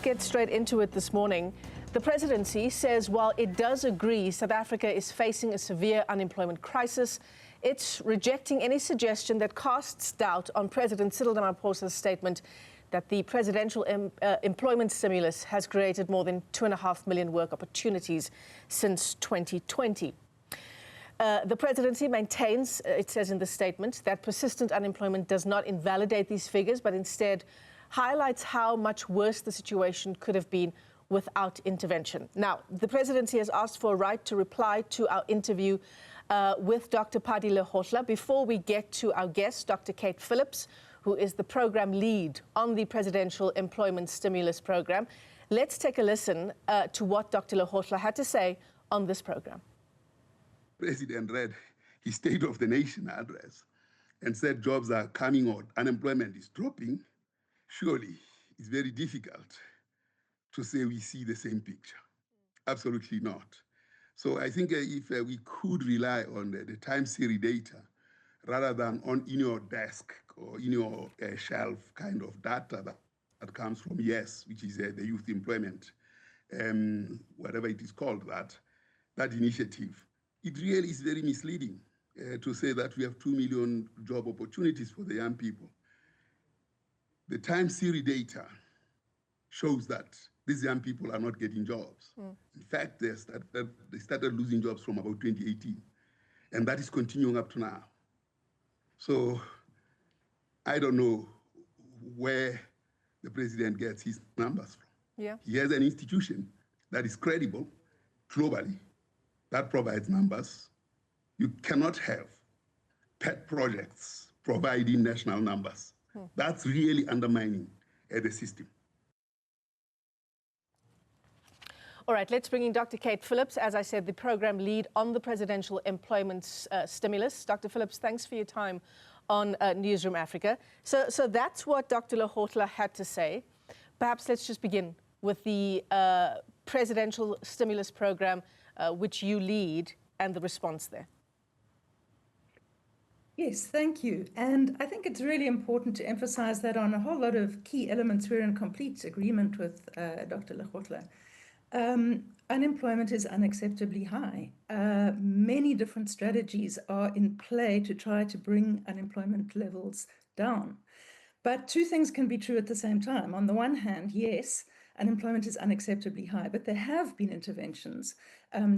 get straight into it this morning. The presidency says while it does agree South Africa is facing a severe unemployment crisis, it's rejecting any suggestion that casts doubt on President Cyril Ramaphosa's statement that the presidential employment stimulus has created more than 2.5 million work opportunities since 2020. The presidency maintains, it says in the statement, that persistent unemployment does not invalidate these figures, but instead highlights how much worse the situation could have been without intervention. Now, the presidency has asked for a right to reply to our interview with Dr. Lekgotla. Before we get to our guest, Dr. Kate Phillips, who is the program lead on the presidential employment stimulus program, let's take a listen to what Dr. Lekgotla had to say on this program. President read his State of the Nation address and said jobs are coming out, unemployment is dropping. Surely it's very difficult to say we see the same picture. Absolutely not. So I think if we could rely on the time series data rather than on in your desk or in your shelf kind of data that comes from YES, which is the youth employment, whatever it is called, that initiative, it really is very misleading to say that we have 2 million job opportunities for the young people. The time series data shows that these young people are not getting jobs. In fact, they started losing jobs from about 2018, and that is continuing up to now. So I don't know where the president gets his numbers from. Yeah. He has an institution that is credible globally, that provides numbers. You cannot have pet projects providing national numbers. That's really undermining the system. All right, let's bring in Dr. Kate Phillips, as I said, the program lead on the presidential employment stimulus. Dr. Phillips, thanks for your time on Newzroom Afrika. So that's what Dr. Lekgotla had to say. Perhaps let's just begin with the presidential stimulus program, which you lead, and the response there. Yes, thank you. And I think it's really important to emphasize that on a whole lot of key elements, we're in complete agreement with Dr. Lekgotla. Unemployment is unacceptably high. Many different strategies are in play to try to bring unemployment levels down. But two things can be true at the same time. On the one hand, yes, unemployment is unacceptably high, but there have been interventions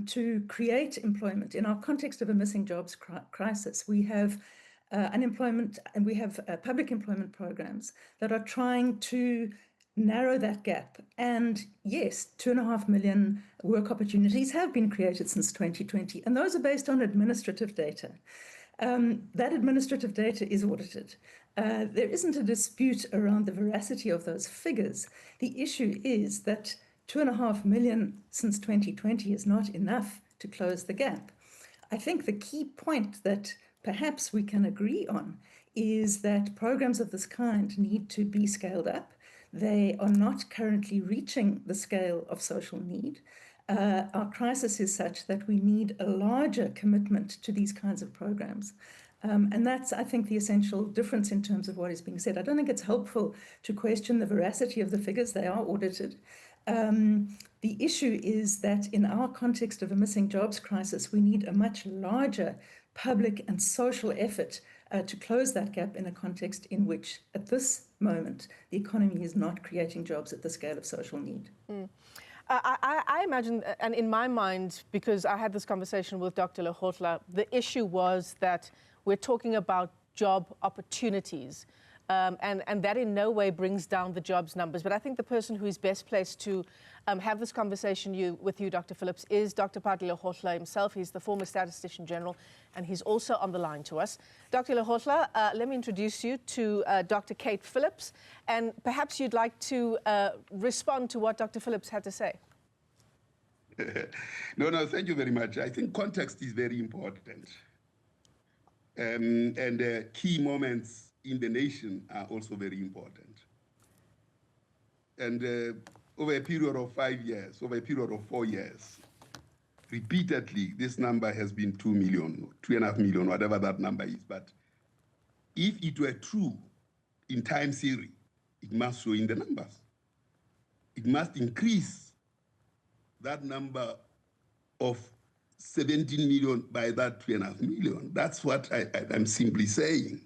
to create employment. In our context of a missing jobs crisis, we have unemployment and we have public employment programs that are trying to narrow that gap. And yes, 2.5 million work opportunities have been created since 2020, and those are based on administrative data. That administrative data is audited. There isn't a dispute around the veracity of those figures. The issue is that 2.5 million since 2020 is not enough to close the gap. I think the key point that perhaps we can agree on is that programs of this kind need to be scaled up. They are not currently reaching the scale of social need. Our crisis is such that we need a larger commitment to these kinds of programs. And that's, I think, the essential difference in terms of what is being said. I don't think it's helpful to question the veracity of the figures. They are audited. The issue is that in our context of a missing jobs crisis, we need a much larger public and social effort to close that gap in a context in which, at this moment, the economy is not creating jobs at the scale of social need. I imagine, and in my mind, because I had this conversation with Dr. Lekgotla, the issue was that we're talking about job opportunities, and that in no way brings down the jobs numbers. But I think the person who is best placed to have this conversation with you, Dr. Phillips, is Dr. Lekgotla himself. He's the former Statistician General, and he's also on the line to us. Dr. Lekgotla, let me introduce you to Dr. Kate Phillips, and perhaps you'd like to respond to what Dr. Phillips had to say. No, thank you very much. I think context is very important. And key moments in the nation are also very important. And over a period of 5 years, over a period of 4 years, repeatedly, this number has been 2 million, 2.5 million, whatever that number is. But if it were true in time series, it must show in the numbers. it must increase that number of 17 million by that 3.5 million. That's what I'm simply saying.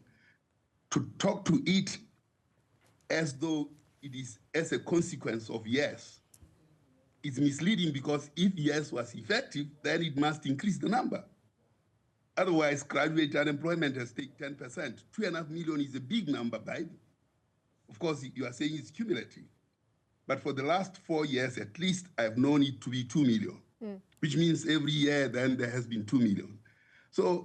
To talk to it as though it is as a consequence of yes, it's misleading, because if yes was effective, then it must increase the number. Otherwise, graduate unemployment has taken 10%. 2.5 million is a big number, Biden. Of course, you are saying it's cumulative. But for the last 4 years, at least, I've known it to be 2 million, which means every year then there has been 2 million. So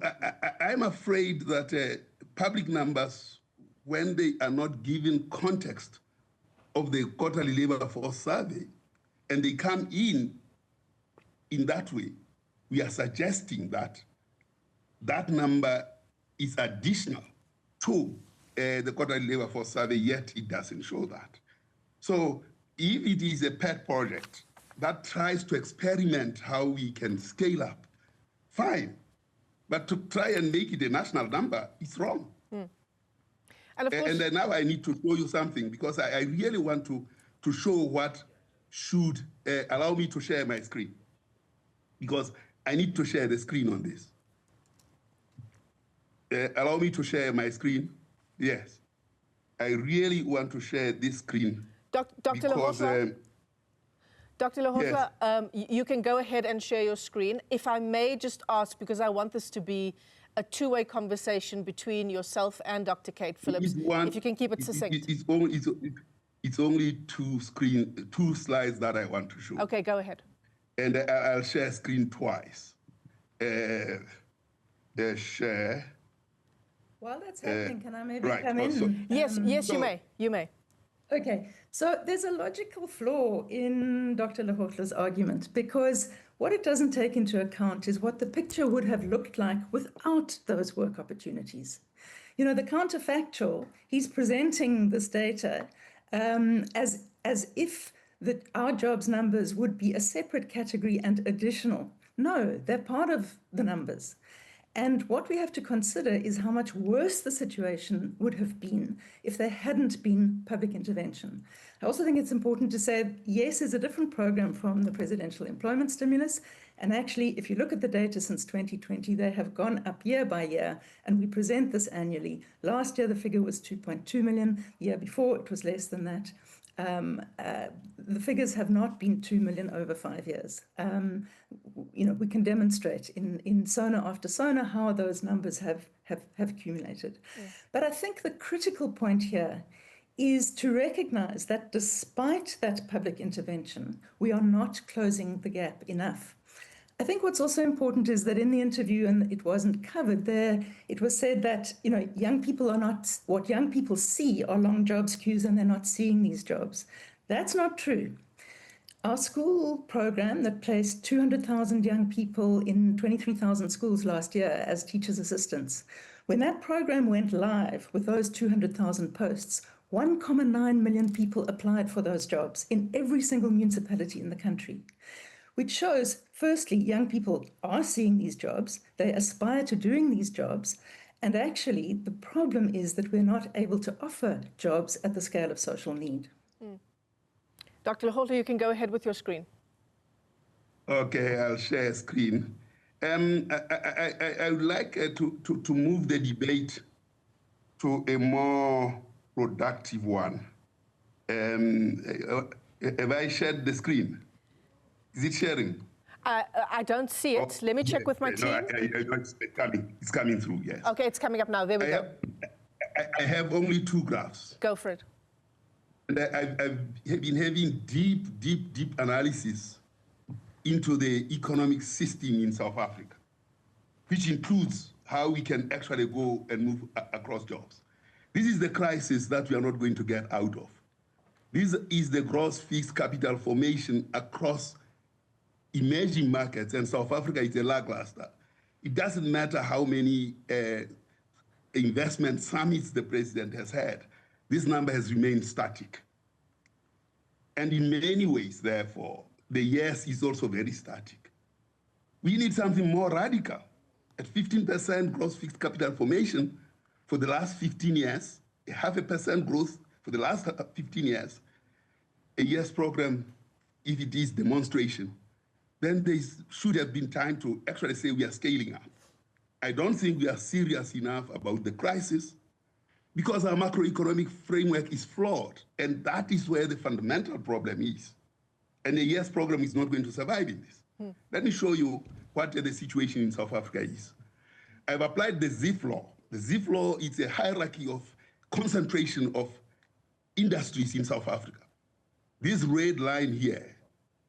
I'm afraid that public numbers, when they are not given context of the quarterly labor force survey, and they come in that way, we are suggesting that that number is additional to the quarterly labor force survey, yet it doesn't show that. So if it is a pet project that tries to experiment how we can scale up, fine. But to try and make it a national number, it's wrong. And, of course, and then now I need to show you something, because I really want to show what should allow me to share my screen, because I need to share the screen on this. Allow me to share my screen. Yes. I really want to share this screen. Dr. Lekgotla, Yes. You can go ahead and share your screen. If I may just ask, because I want this to be a two-way conversation between yourself and Dr. Kate Phillips, if you can keep it succinct. It's only two slides that I want to show. Okay, go ahead. And I'll share screen twice. Share. While that's happening, can I maybe come in? So, yes, you may. You may. Okay, so there's a logical flaw in Dr. Lekgotla's argument, because what it doesn't take into account is what the picture would have looked like without those work opportunities. You know, the counterfactual, he's presenting this data as if our jobs numbers would be a separate category and additional. No, they're part of the numbers. And what we have to consider is how much worse the situation would have been if there hadn't been public intervention. I also think it's important to say, yes, is a different program from the presidential employment stimulus. And actually, if you look at the data since 2020, they have gone up year by year, and we present this annually. Last year, the figure was 2.2 million. The year before, it was less than that. The figures have not been 2 million over 5 years. You know, we can demonstrate in SONA after SONA how those numbers have accumulated. Yeah. But I think the critical point here is to recognize that despite that public intervention, we are not closing the gap enough. I think what's also important is that in the interview, and it wasn't covered there, it was said that, you know, young people are not, what young people see are long jobs queues, and they're not seeing these jobs. That's not true. Our school program that placed 200,000 young people in 23,000 schools last year as teachers' assistants, when that program went live with those 200,000 posts, 1.9 million people applied for those jobs in every single municipality in the country, which shows, firstly, young people are seeing these jobs, they aspire to doing these jobs, and actually the problem is that we're not able to offer jobs at the scale of social need. Dr. Lekgotla, you can go ahead with your screen. Okay, I'll share screen. I would like to move the debate to a more productive one. Have I shared the screen? Is it sharing? I don't see it. Let me check with my team. No, it's coming through, yes. Okay, it's coming up now. There we go. I have only 2 graphs. Go for it. And I've been having deep analysis into the economic system in South Africa, which includes how we can actually go and move across jobs. This is the crisis that we are not going to get out of. This is the gross fixed capital formation across emerging markets, and South Africa is a lackluster. It doesn't matter how many investment summits the president has had. This number has remained static. And in many ways, therefore, the yes is also very static. We need something more radical. At 15% gross fixed capital formation for the last 15 years, 0.5% growth for the last 15 years, a yes program, if it is demonstration, then there should have been time to actually say we are scaling up. I don't think we are serious enough about the crisis because our macroeconomic framework is flawed, and that is where the fundamental problem is. And a yes program is not going to survive in this. Let me show you what the situation in South Africa is. I've applied the ZIF law. The ZIF law is a hierarchy of concentration of industries in South Africa. This red line here,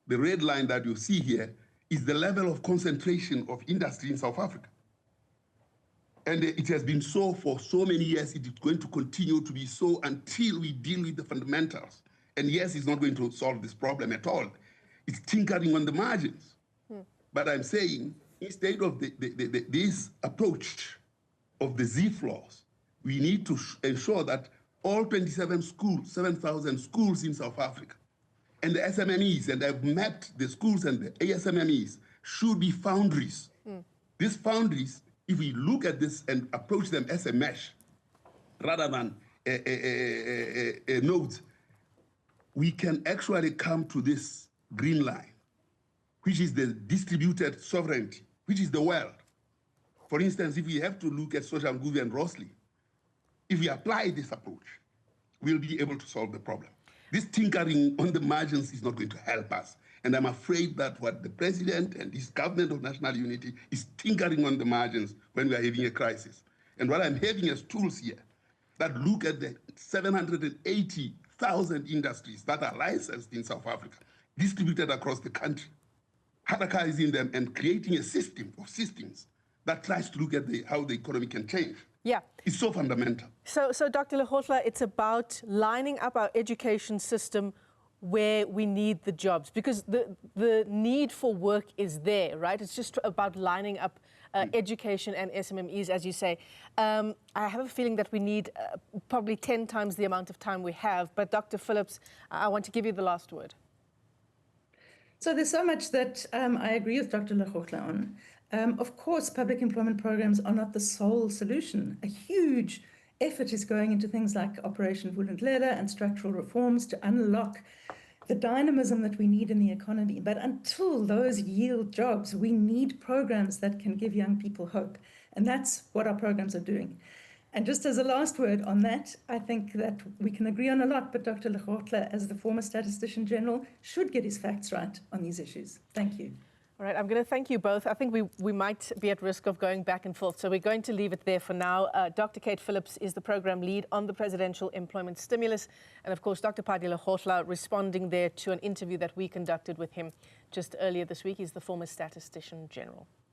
the red line that you see here, is the level of concentration of industry in South Africa. And it has been so for so many years. It is going to continue to be so until we deal with the fundamentals. And yes, it's not going to solve this problem at all. It's tinkering on the margins. But I'm saying, instead of this approach of the ZIF laws, we need to ensure that all 27 schools, 7,000 schools in South Africa, and the SMMEs, and I've mapped the schools and the ASMMEs, should be foundries. These foundries, if we look at this and approach them as a mesh, rather than nodes, we can actually come to this green line, which is the distributed sovereignty, which is the world. For instance, if we have to look at Social Nguvi and Rossley, if we apply this approach, we'll be able to solve the problem. This tinkering on the margins is not going to help us. And I'm afraid that what the president and his government of national unity is tinkering on the margins when we are having a crisis. And what I'm having as tools here that look at the 780,000 industries that are licensed in South Africa, distributed across the country, hierarchizing them and creating a system of systems that tries to look at how the economy can change. Yeah. It's so fundamental. So Dr. Lekgotla, it's about lining up our education system where we need the jobs, because the need for work is there, right? It's just about lining up education and SMMEs, as you say. I have a feeling that we need probably 10 times the amount of time we have. But Dr. Phillips, I want to give you the last word. So there's so much that I agree with Dr. Lekgotla on. Of course, public employment programs are not the sole solution. A huge effort is going into things like Operation Vulindlela and structural reforms to unlock the dynamism that we need in the economy. But until those yield jobs, we need programs that can give young people hope. And that's what our programs are doing. And just as a last word on that, I think that we can agree on a lot, but Dr. Lekgotla, as the former Statistician General, should get his facts right on these issues. Thank you. All right, I'm going to thank you both. I think we might be at risk of going back and forth, so we're going to leave it there for now. Dr. Kate Phillips is the program lead on the presidential employment stimulus. And of course, Dr. Padi Lekgotla responding there to an interview that we conducted with him just earlier this week. He's the former Statistician General.